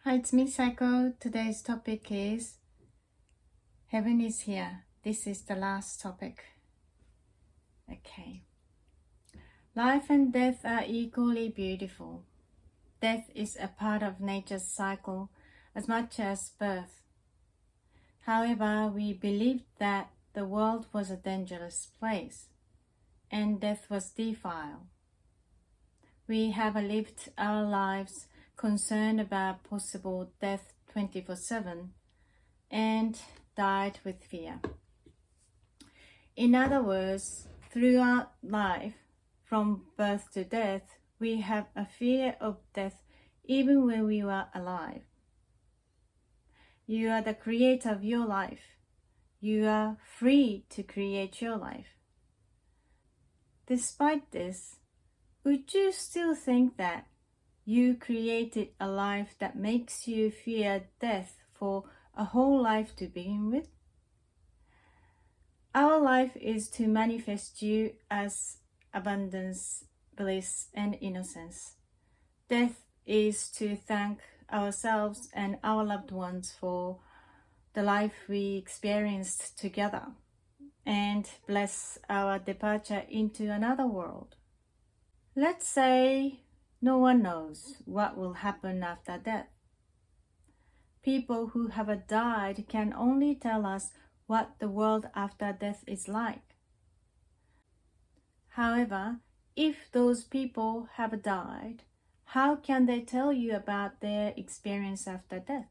Hi, it's me, Psycho. Today's topic is Heaven is here. This is the last topic. Okay. Life and death are equally beautiful. Death is a part of nature's cycle as much as birth. However, we believed that the world was a dangerous place and death was defiled. We have lived our lives concerned about possible death 24/7 and died with fear. In other words, throughout life, from birth to death, we have a fear of death even when we were alive. You are the creator of your life. You are free to create your life. Despite this, would you still think that you created a life that makes you fear death for a whole life to begin with? Our life is to manifest you as abundance, bliss, and innocence. Death is to thank ourselves and our loved ones for the life we experienced together and bless our departure into another world. Let's say no one knows what will happen after death. People who have died can only tell us what the world after death is like. However, if those people have died, how can they tell you about their experience after death?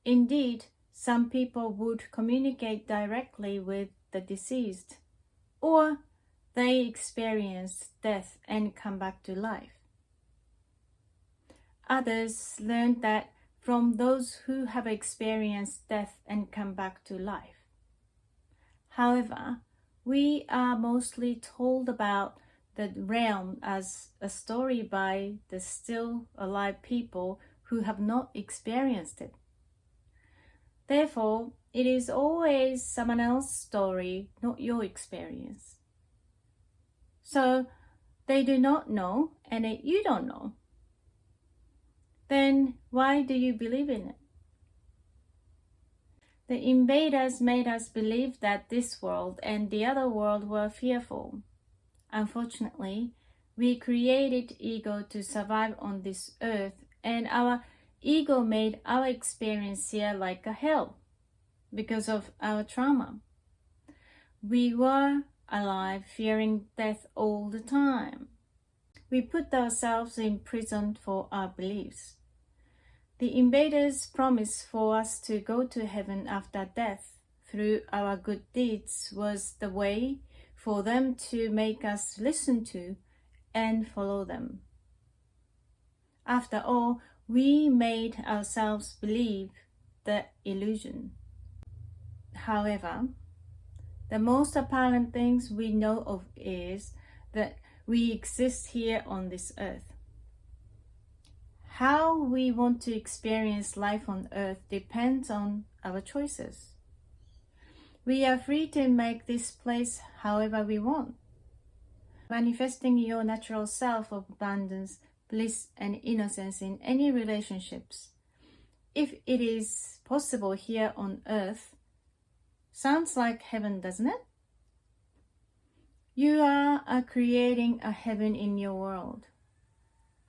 Indeed, some people would communicate directly with the deceased, or they experience death and come back to life. Others learned that from those who have experienced death and come back to life. However, we are mostly told about the realm as a story by the still alive people who have not experienced it. Therefore, it is always someone else's story, not your experience. So they do not know and you don't know. Then why do you believe in it? The invaders made us believe that this world and the other world were fearful. Unfortunately, we created ego to survive on this earth, and our ego made our experience here like a hell because of our trauma. We were alive fearing death all the time. We put ourselves in prison for our beliefs. The invaders promised for us to go to heaven after death through our good deeds was the way for them to make us listen to and follow them. After all, we made ourselves believe the illusion. However, the most apparent things we know of is that we exist here on this earth. How we want to experience life on earth depends on our choices. We are free to make this place however we want. Manifesting your natural self of abundance, bliss, and innocence in any relationships, if it is possible here on earth, sounds like heaven, doesn't it? You are creating a heaven in your world.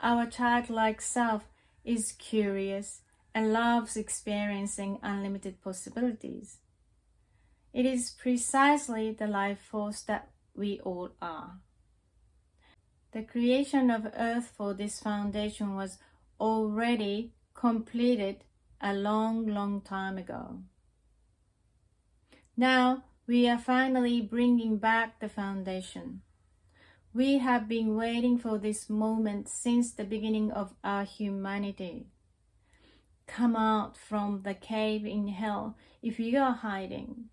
Our childlike self is curious and loves experiencing unlimited possibilities. It is precisely the life force that we all are. The creation of Earth for this foundation was already completed a long, long time ago. Now we are finally bringing back the foundation. We have been waiting for this moment since the beginning of our humanity. Come out from the cave in hell if you are hiding.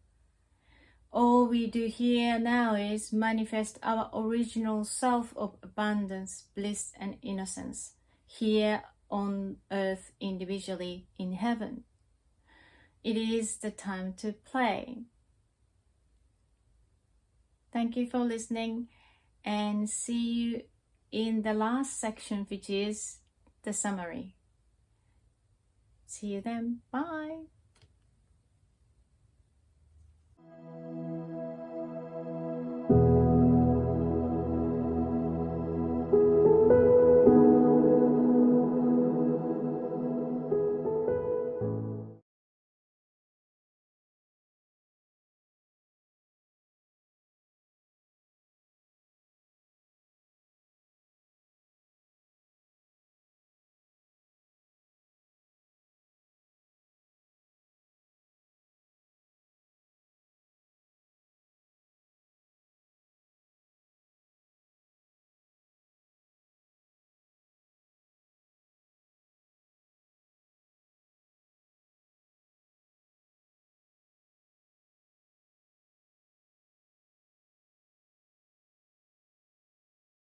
All we do here now is manifest our original self of abundance, bliss, and innocence, here on earth individually, in heaven. It is the time to play. Thank you for listening, and see you in the last section, which is the summary. See you then. Bye.